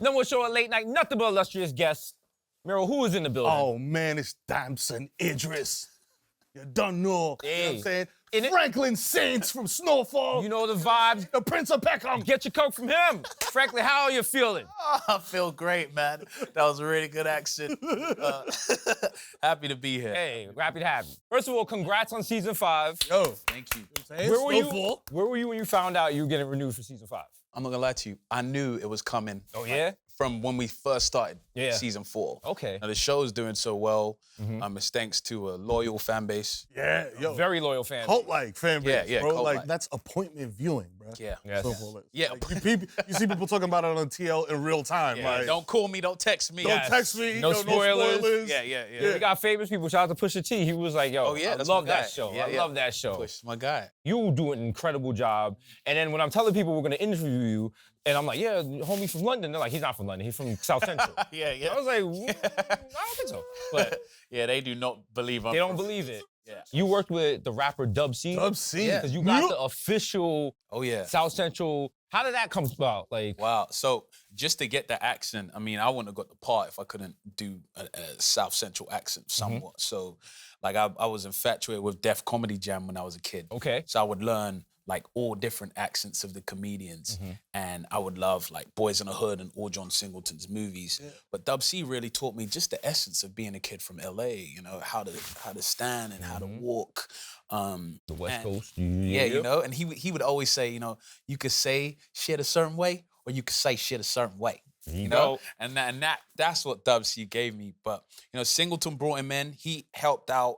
Number one show at late night, nothing but illustrious guests. Mero, who is in the building? Oh, man, it's Damson Idris. You don't know. Hey. You know what I'm saying? Franklin Saints from Snowfall. You know the vibes. The Prince of Peckham. Get your coke from him. Frankly, how are you feeling? Oh, I feel great, man. That was a really good accent. Happy to be here. Hey, happy to have you. First of all, congrats on season 5. Yo. Thank you. Where were you when you found out you were getting renewed for season 5? I'm not gonna lie to you. I knew it was coming. Oh, yeah? From when we first started season 4. Okay. Now, the show's doing so well. It's thanks to a loyal fan base. Yeah, yo. Very loyal fan. Cult-like fan base, Yeah, bro. cult-like. Like, that's appointment viewing, bro. Yeah. Yes. Yeah. Like, you see people talking about it on TL in real time. Yeah, like, don't call me, don't text me. don't text me. No yo, spoilers. No spoilers. Yeah. We got famous people. Shout out to Pusha T. He was like, yo, Oh, yeah, I that's love my guy. that show. Yeah, I love that show. Push, my guy. You do an incredible job. And then when I'm telling people we're going to interview you, and I'm like, yeah, homie from London. They're like, he's not from London. He's from South Central. Yeah. I was like, I don't think so. But yeah, they do not believe they don't believe it. Yeah. You worked with the rapper Dub C. Dub C. Yeah. Because you got the official Oh, yeah. South Central. How did that come about? Like, Wow. So just to get the accent, I mean, I wouldn't have got the part if I couldn't do a South Central accent somewhat. So, like, I was infatuated with Def Comedy Jam when I was a kid. okay. So I would learn like all different accents of the comedians, and I would love like Boys in the Hood and all John Singleton's movies. Yeah. But Dub C really taught me just the essence of being a kid from LA. You know, how to stand and how to walk. The West Coast. Yeah, you know, and he would always say, you know, you could say shit a certain way, or you could say shit a certain way. You know, and that's what Dub C gave me. But you know, Singleton brought him in. He helped out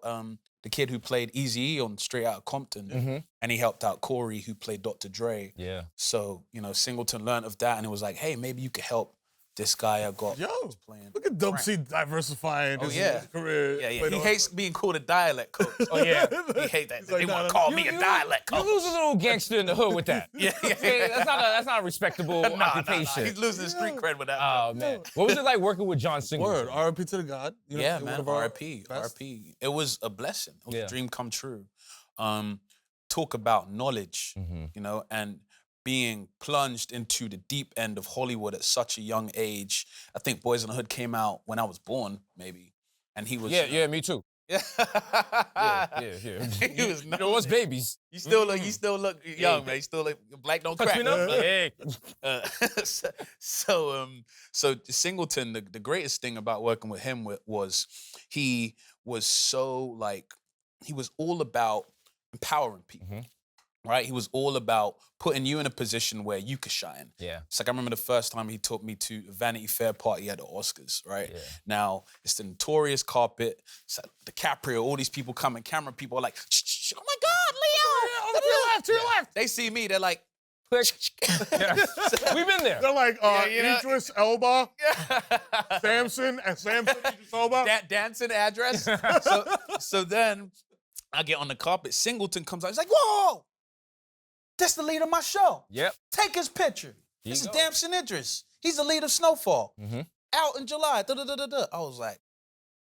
the kid who played Eazy-E on Straight Outta Compton, and he helped out Corey who played Dr. Dre. Yeah. So you know, Singleton learned of that, and it was like, hey, maybe you could help this guy I got. Yo, playing. look at Dub C diversifying his Yeah. career. He hates being called a dialect coach. Oh, yeah. He hates that. He's They like, want nah, to call You- me a you- dialect You coach. lose a little gangster in the hood with that. Yeah. Okay, that's not a respectable occupation. He's losing his street cred with that. Oh, man. What was it like working with John Singleton? Word, R.I.P. to the God. You know, Yeah, one man. of our R.I.P. best. R.I.P. It was a blessing. It was Yeah. a dream come true. Talk about knowledge, you know, and being plunged into the deep end of Hollywood at such a young age. I think Boys in the Hood came out when I was born, maybe, and he was. Yeah, me too. Yeah. Yeah. He was You know, us babies. You still look young, man. You still look black. Don't Touch crack. me up. Hey. So Singleton, the greatest thing about working with him was he was so like he was all about empowering people. Right? He was all about putting you in a position where you could shine. Yeah. It's like I remember the first time he took me to a Vanity Fair party at the Oscars, right? Yeah. Now, it's the notorious carpet, it's like DiCaprio, all these people coming, camera people are like, shh, oh my God, Leo! To your left. They see me, they're like, Click. We've been there. They're like you know- Idris Elba, Samson Idris Elba. Damson Idris. so then I get on the carpet, Singleton comes out, he's like, whoa! That's the lead of my show. Yep. Take his picture. This is go. Damson Idris. He's the lead of Snowfall. Out in July. Da-da-da-da-da. I was like,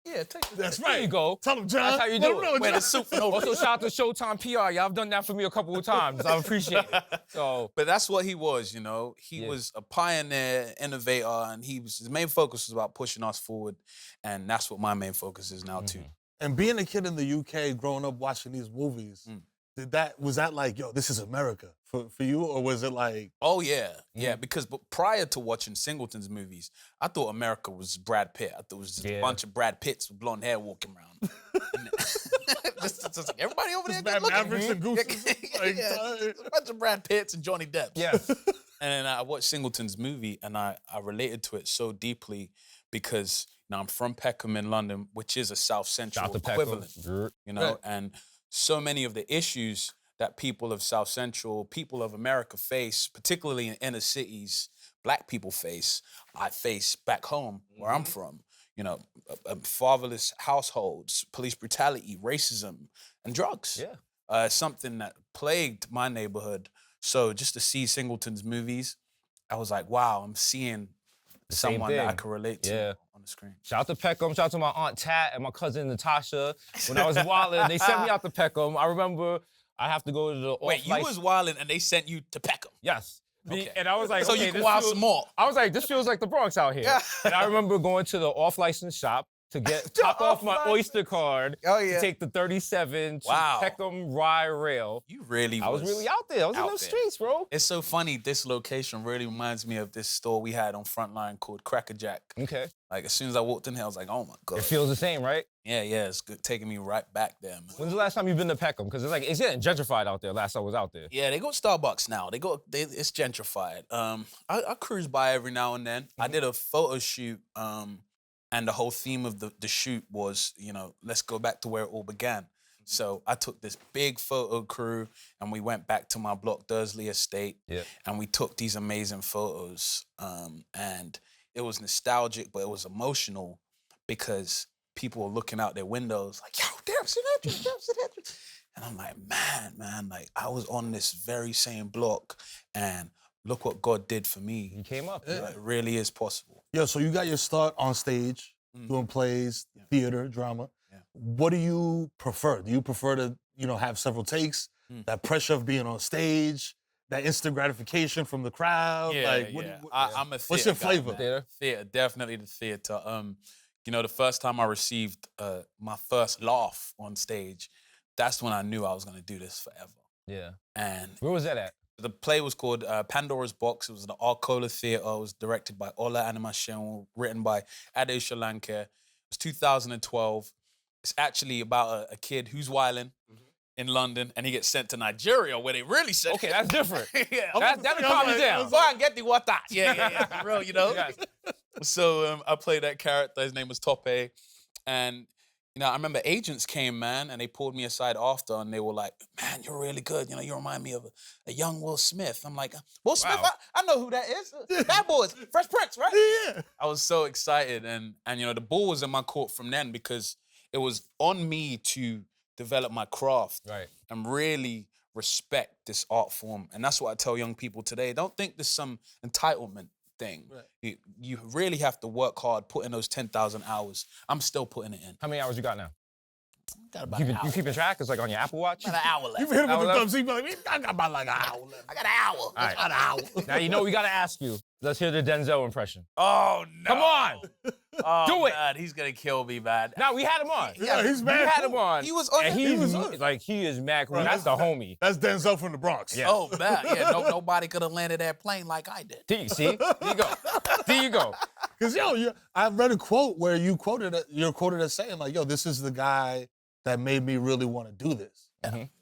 yeah, take the That's picture. right. There you go. Tell him, John. That's how you Let do him it. know, Wear John. the suit for no Also, shout out to Showtime PR. Y'all have done that for me a couple of times. I appreciate it. So, But that's what he was, you know. He Yeah. was a pioneer, innovator, and his main focus was about pushing us forward. And that's what my main focus is now, too. And being a kid in the UK, growing up watching these movies, was that like, yo, this is America for you, or was it like? Oh, yeah. Yeah, because prior to watching Singleton's movies, I thought America was Brad Pitt. I thought it was just a bunch of Brad Pitts with blonde hair walking around. just like, everybody over there good looking. Mavericks and Gooses. Like, A bunch of Brad Pitts and Johnny Depp. yeah. And then I watched Singleton's movie, and I related to it so deeply because you know, I'm from Peckham in London, which is a South Central Shout out to Peckham. equivalent. You know, and so many of the issues that people of South Central, people of America face, particularly in inner cities, Black people face, I face back home where I'm from. You know, fatherless households, police brutality, racism, and drugs. Yeah. Something that plagued my neighborhood. So just to see Singleton's movies, I was like, wow, I'm seeing same someone that I thing. can relate to on the screen. Shout out to Peckham. Shout out to my Aunt Tat and my cousin Natasha. When I was wildin', they sent me out to Peckham. I remember I have to go to the Wait, you was wilding and they sent you to Peckham? Yes. And I was like, So okay, you can this wild feels- some more. I was like, this feels like the Bronx out here. And I remember going to the off-license shop to top off my Oyster card to take the 37 to Peckham Rye Rail. You really I was really out there. I was in out those there. streets, bro. It's so funny. This location really reminds me of this store we had on Frontline called Cracker Jack. Okay. Like, as soon as I walked in here, I was like, oh, my God. It feels the same, right? Yeah, it's good, taking me right back there, man. When's the last time you've been to Peckham? Because it's getting gentrified out there. Last I was out there. Yeah, they got Starbucks now. It's gentrified. I cruise by every now and then. I did a photo shoot, and the whole theme of the shoot was, let's go back to where it all began. So I took this big photo crew, and we went back to my block, Dursley Estate, and we took these amazing photos. And it was nostalgic, but it was emotional because people were looking out their windows like, yo, Damson Idris. And I'm like, man, like I was on this very same block, and look what God did for me. You came up. It really is possible. Yeah, so you got your start on stage, doing plays, theater, drama. What do you prefer? Do you prefer to, have several takes? That pressure of being on stage, that instant gratification from the crowd? I'm a theater What's your guy, flavor? man. Theater, definitely the theater. The first time I received my first laugh on stage, that's when I knew I was gonna do this forever. Yeah. And where was that at? The play was called Pandora's Box. It was the Arcola Theatre. It was directed by Ola Animation, written by Ade Shalanke. It was 2012. It's actually about a kid who's wilding in London, and he gets sent to Nigeria, where they really sent Okay, that's different. yeah. That'll calm you down. Go and get the water. Yeah, for real, Yes. So I played that character. His name was Tope. And, I remember agents came, man, and they pulled me aside after, and they were like, man, you're really good. You remind me of a young Will Smith. I'm like, Will Smith? Wow. I know who that is. Bad Boys, Fresh Prince, right? Yeah. I was so excited. And the ball was in my court from then because it was on me to develop my craft and really respect this art form. And that's what I tell young people today. Don't think there's some entitlement thing. Right. You really have to work hard, put in those 10,000 hours. I'm still putting it in. How many hours you got now? Got about an hour. You keeping track? It's like on your Apple Watch? About an hour left. You hit him with the left? thumbs. He be like, I got about like an hour left. I got an hour. All right. About an hour. Now, you know we got to ask you. Let's hear the Denzel impression. Oh, no. Come on. Oh, Do it. Man, he's going to kill me, man. Now, we had him on. Yeah, he's We mad. had him on. He was on And it. he was was on it. like, he is mad cool. Bro, That's the homie. That's Denzel from the Bronx. Yeah. Oh, man. Yeah, nobody could have landed that plane like I did. See? There you go. There you go. Because, I read a quote where you're quoted as saying, like, yo, this is the guy that made me really want to do this.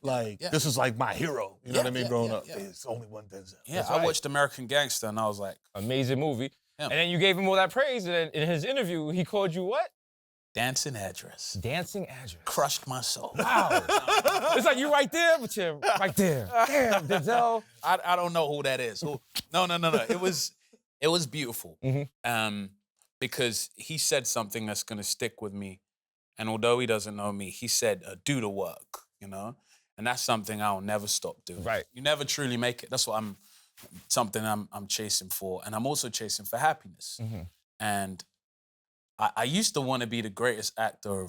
Like, this is like my hero. You know what I mean? Growing up. It's only one Denzel. Yeah, That's I right. watched American Gangster, and I was like, Amazing movie. Yeah. And then you gave him all that praise, and then in his interview, he called you what? Dancing Idris. Dancing Idris. Crushed my soul. Wow. It's like you right there, but you're right there. Damn, Denzel. I don't know who that is. No. It was beautiful. Because he said something that's gonna stick with me. And although he doesn't know me, he said, do the work, And that's something I'll never stop doing. Right. You never truly make it. That's what I'm chasing for. And I'm also chasing for happiness. And I used to want to be the greatest actor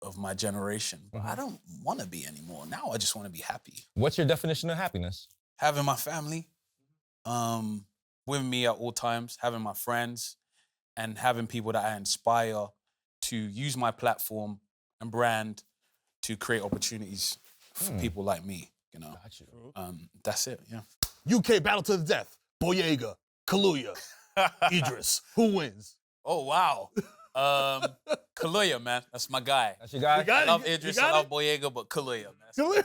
of my generation, but I don't want to be anymore. Now I just want to be happy. What's your definition of happiness? Having my family with me at all times, having my friends, and having people that I inspire to use my platform and brand to create opportunities for people like me, Got you. That's it, yeah. UK battle to the death. Bodega, Kaluuya, Idris. Who wins? Oh, wow. Kaluuya, man. That's my guy. That's your guy? You got I it? love You Idris, got I love it? Boyega, but Kaluuya, man. Kaluuya.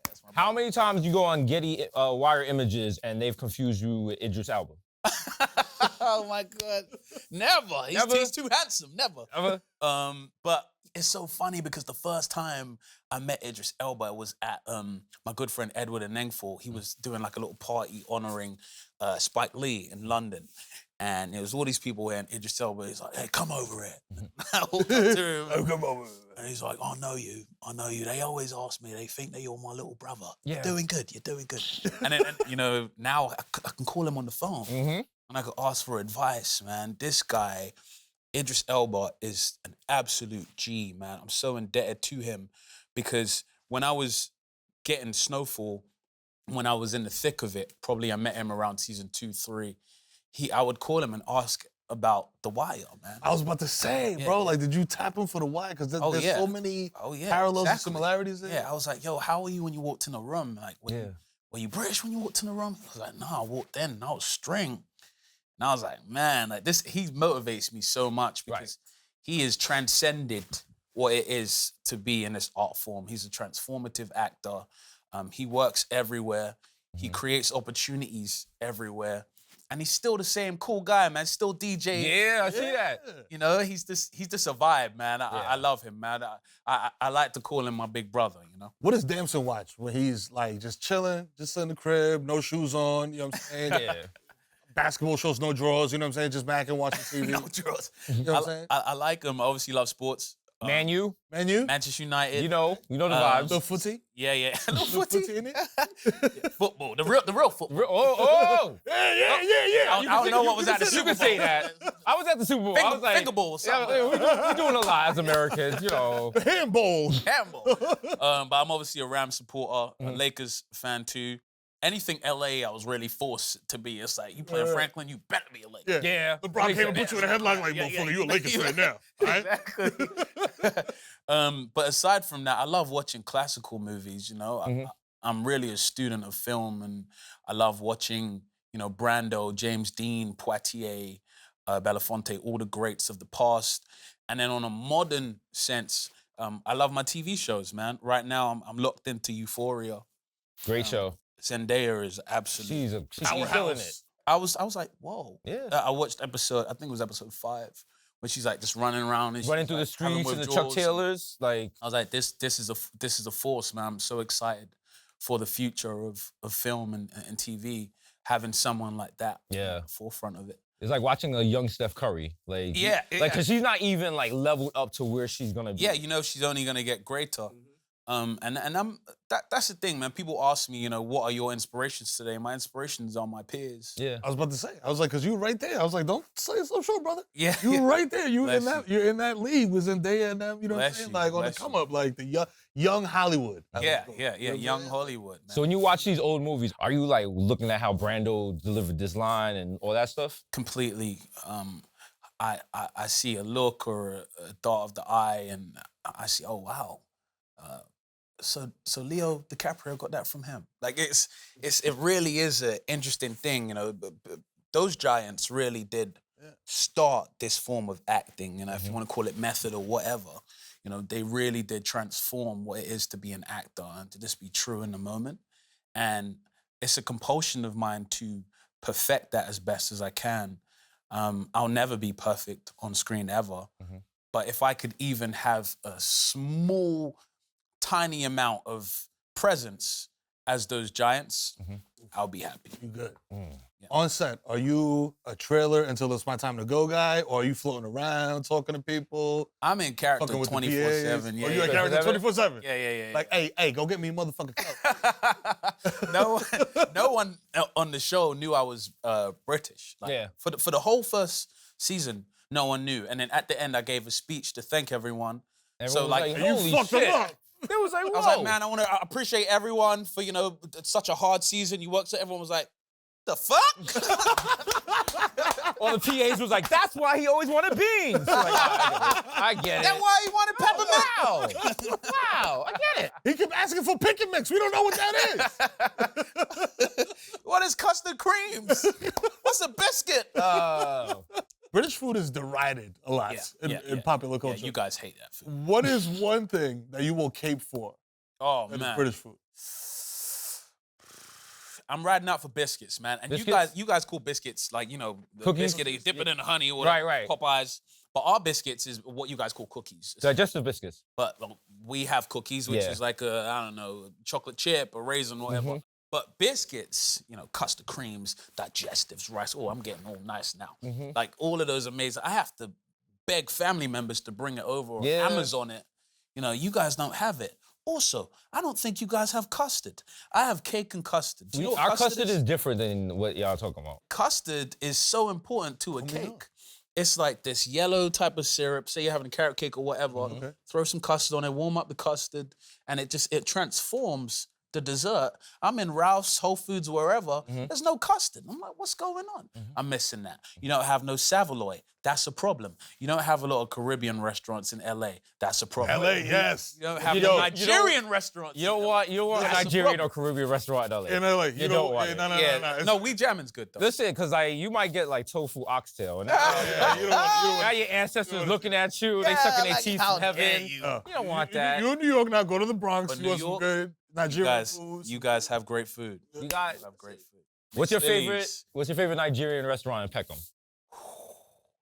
That's my How many times you go on Getty Wire Images and they've confused you with Idris Elba? Oh my God. Never. He's too handsome. Never. Ever? But it's so funny because the first time I met Idris Elba was at my good friend Edward in Nengful. He was doing like a little party honoring Spike Lee in London. And there was all these people here, and Idris Elba is like, hey, come over here. I walked up to him. Oh, come over. And he's like, I know you. They always ask me, they think that you're my little brother. Yeah. You're doing good. And then, now I can call him on the phone. And I could ask for advice, man. This guy, Idris Elba, is an absolute G, man. I'm so indebted to him because when I was getting Snowfall, when I was in the thick of it, probably I met him around season 2, 3. I would call him and ask about The Wire, man. I was about to say, bro, like, did you tap him for The Wire? Because there's so many parallels and similarities there. Yeah, I was like, yo, how are you when you walked in the room? Like, were you British when you walked in the room? He was like, no, I walked in and I was string. And I was like, man, like this, he motivates me so much because he has transcended what it is to be in this art form. He's a transformative actor. He works everywhere. He creates opportunities everywhere. And he's still the same cool guy, man. Still DJ. Yeah, I see that. You know, he's just a vibe, man. I love him, man. I like to call him my big brother, you know? What does Damson watch when he's like just chilling, just in the crib, no shoes on, you know what I'm saying? Basketball shows, no drawers, you know what I'm saying? Just back and watching TV. No drawers. You know what I'm saying? I like him. I obviously love sports. Man U? Manchester United. You know the vibes. The footy? Yeah. Little footy in it? Football. The real football. Yeah. I don't know what was at the Super Bowl. You can say that. I was at the Super Bowl. I was like, finger bowl or something. We're doing a lot as Americans, you know. The handball. But I'm obviously a Rams supporter, a Lakers fan too. Anything LA, I was really forced to be. It's like, you playing Franklin, you better be a Laker. Yeah. LeBron came and put you in a headlock like, motherfucker, you a Lakers fan now. Right? Exactly. But aside from that, I love watching classical movies, you know. I'm really a student of film, and I love watching, you know, Brando, James Dean, Poitier, Belafonte, all the greats of the past. And then on a modern sense, I love my TV shows, man. Right now, I'm locked into Euphoria. Great show. Zendaya is absolutely... She's killing it. I was like, whoa. Yeah. I watched I think it was episode 5, where she's like just running around and running through the streets and the Chuck Taylors. Like, I was like, this is a force, man. I'm so excited for the future of film and TV, having someone like that at the forefront of it. It's like watching a young Steph Curry. Like, because she's not even like leveled up to where she's gonna be. Yeah, you know, she's only gonna get greater. That's the thing, man. People ask me, you know, what are your inspirations today? My inspirations are my peers. Yeah. I was about to say, I was like, cause you were right there. I was like, don't say it so short, brother. Yeah. You were right there. You're in that league with Zendaya and them, you know what I'm saying? Like on the come up, like the young Hollywood. Yeah, young Hollywood, man. So when you watch these old movies, are you like looking at how Brando delivered this line and all that stuff? Completely. I see a look or a thought of the eye, and I see, oh wow. So Leo DiCaprio got that from him. Like it really is an interesting thing, you know. Those giants really did start this form of acting, you know, if you want to call it method or whatever. You know, they really did transform what it is to be an actor and to just be true in the moment. And it's a compulsion of mine to perfect that as best as I can. I'll never be perfect on screen ever. But if I could even have a small, tiny amount of presence as those giants, I'll be happy. You good. On set, are you a trailer until it's my time to go guy, or are you floating around talking to people? I'm in character 24/7. Yeah, you in character 24/7? Yeah. Like, hey, go get me a motherfucking cup. No one on the show knew I was British. Like, for the whole first season, no one knew. And then at the end, I gave a speech to thank everyone. So like, holy you fucked them up. It was like, whoa. I was like, man, I appreciate everyone for, you know, such a hard season. You worked, so everyone was like, the fuck? All the PAs was like, that's why he always wanted beans. Like, I get it. That's why he wanted peppermint. Wow, I get it. He kept asking for pick and mix. We don't know what that is. What is custard creams? What's a biscuit? British food is derided a lot in popular culture. Yeah, you guys hate that food. What is one thing that you will cape for? Oh, that man. Is British food. I'm riding out for biscuits, man. And biscuits? you guys call biscuits like, you know, the cookies? biscuit, you dip it in the honey or right. Popeyes. But our biscuits is what you guys call cookies. Digestive biscuits. But we have cookies, which is like a, I don't know, chocolate chip, a raisin, whatever. But biscuits, you know, custard creams, digestives, rice. Oh, I'm getting all nice now. Like all of those amazing. I have to beg family members to bring it over or Amazon it. You know, you guys don't have it. Also, I don't think you guys have custard. I have cake and custard. Do you know what our custard is different than what y'all talking about. Custard is so important to a cake. It's like this yellow type of syrup. Say you're having a carrot cake or whatever. Throw some custard on it, warm up the custard, and it transforms the dessert. I'm in Ralph's, Whole Foods, wherever. There's no custard. I'm like, what's going on? I'm missing that. You don't have no Savoy. That's a problem. You don't have a lot of Caribbean restaurants in LA. That's a problem. LA, yes. You don't have no Nigerian restaurants. You don't want a Nigerian or Caribbean restaurant in LA. In LA. You don't want it. No, we jamming's good though. Listen, because like you might get like tofu oxtail. And now your ancestors looking at you, they sucking their teeth from heaven. You don't want that. You're in New York now, go to the Bronx. You want some good Nigerian food. You guys have great food. You guys have great food. What's your favorite Nigerian restaurant in Peckham?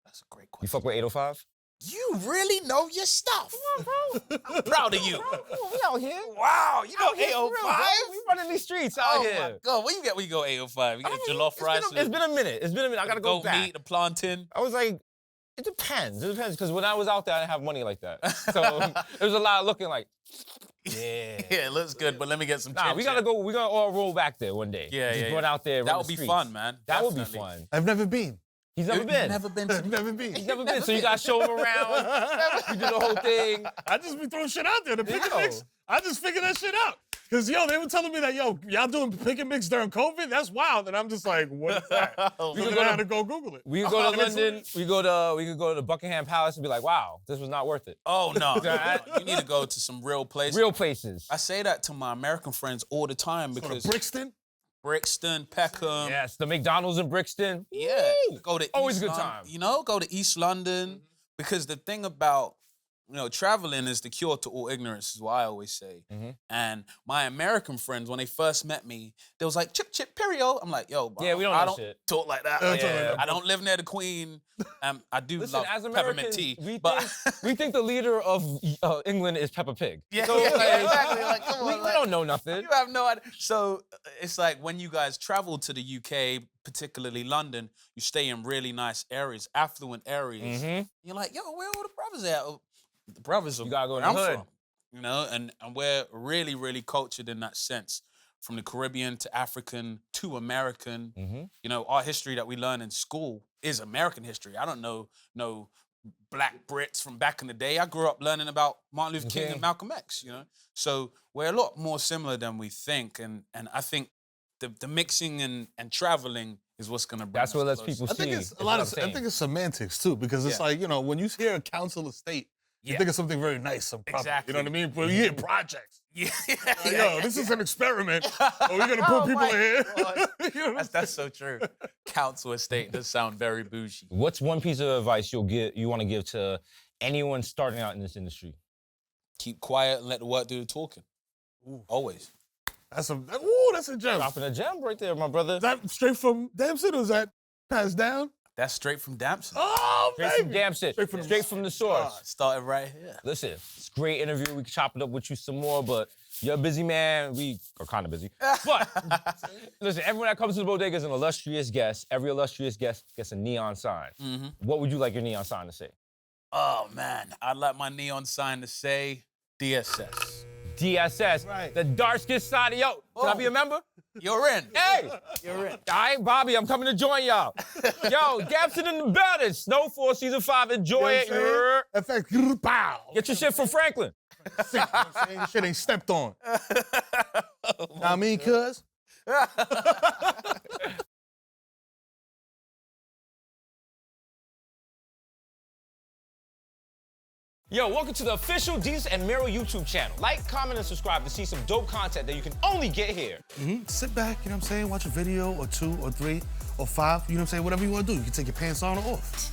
That's a great question. You fuck with 805? You really know your stuff. Come on, bro. I'm proud of you. We out here. Wow, you know 805? We running these streets out here. Oh my God, what you get when you go 805? You get jollof rice? It's been a minute. I gotta go back. Goat meat, the plantain. I was like, it depends. It depends, because when I was out there, I didn't have money like that. So there was a lot of looking like, yeah, it looks good, but let me get some. Nah, we gotta all roll back there one day. Yeah, Just going out there. That would be fun, man. That would be fun. I've never been. He's never been. Never been. He's never been. So you gotta show him around. You do the whole thing. I just be throwing shit out there. The pick and mix. I just figured that shit out. Cause they were telling me that y'all doing pick and mix during COVID. That's wild. And I'm just like, what is that? We could go Google it. We could go to London. We could go to Buckingham Palace and be like, wow, this was not worth it. Oh no, you need to go to some real places. Real places. I say that to my American friends all the time because Brixton, Peckham. Yes, the McDonald's in Brixton. Yeah, go to always East a good time. Go to East London because the thing about traveling is the cure to all ignorance, is what I always say. And my American friends, when they first met me, they was like, chip, chip, perio. I'm like, yo, we don't I know don't shit. talk like that. I don't live near the Queen. I do Listen, love as peppermint tea. We think the leader of England is Peppa Pig. Exactly. Like, come on, we don't know nothing. You have no idea. So it's like when you guys travel to the UK, particularly London, you stay in really nice areas, affluent areas. You're like, yo, where are all the brothers at? The brothers are you gotta go in where the I'm hood. from, and we're really, really cultured in that sense. From the Caribbean to African to American, our history that we learn in school is American history. I don't know no Black Brits from back in the day. I grew up learning about Martin Luther King and Malcolm X. So we're a lot more similar than we think, and I think the mixing and traveling is what's gonna bring. That's what lets closer. people see. I think it's I think it's semantics too, because it's like when you hear a council of state. You think of something very nice, some proper. Exactly. You know what I mean? But you hear projects. This is an experiment. We're gonna put people in here. That's so true. Council estate does sound very bougie. What's one piece of advice you want to give to anyone starting out in this industry? Keep quiet and let the work do the talking. Always. That's a gem. Dropping a gem right there, my brother. Is that straight from Damson or is that passed down? That's straight from Damson. Oh, straight from Damson. Straight from the source. Started right here. Listen, it's a great interview. We can chop it up with you some more, but you're a busy man. We are kind of busy. But listen, everyone that comes to the Bodega is an illustrious guest. Every illustrious guest gets a neon sign. What would you like your neon sign to say? Oh, man. I'd like my neon sign to say DSS. DSS. Right. The dark-skinned side of Can I be a member? You're in. Hey! You're in. All right, Bobby, I'm coming to join y'all. Yo, Damson in the building. Snowfall Season 5. Enjoy it. Effect. Pow. Get your shit from Franklin. Sick, you know what I'm saying? Shit ain't stepped on. I mean, cuz. Yo, welcome to the official DESUS MERO YouTube channel. Like, comment, and subscribe to see some dope content that you can only get here. Sit back, you know what I'm saying? Watch a video or 2 or 3 or 5, you know what I'm saying? Whatever you want to do. You can take your pants on or off.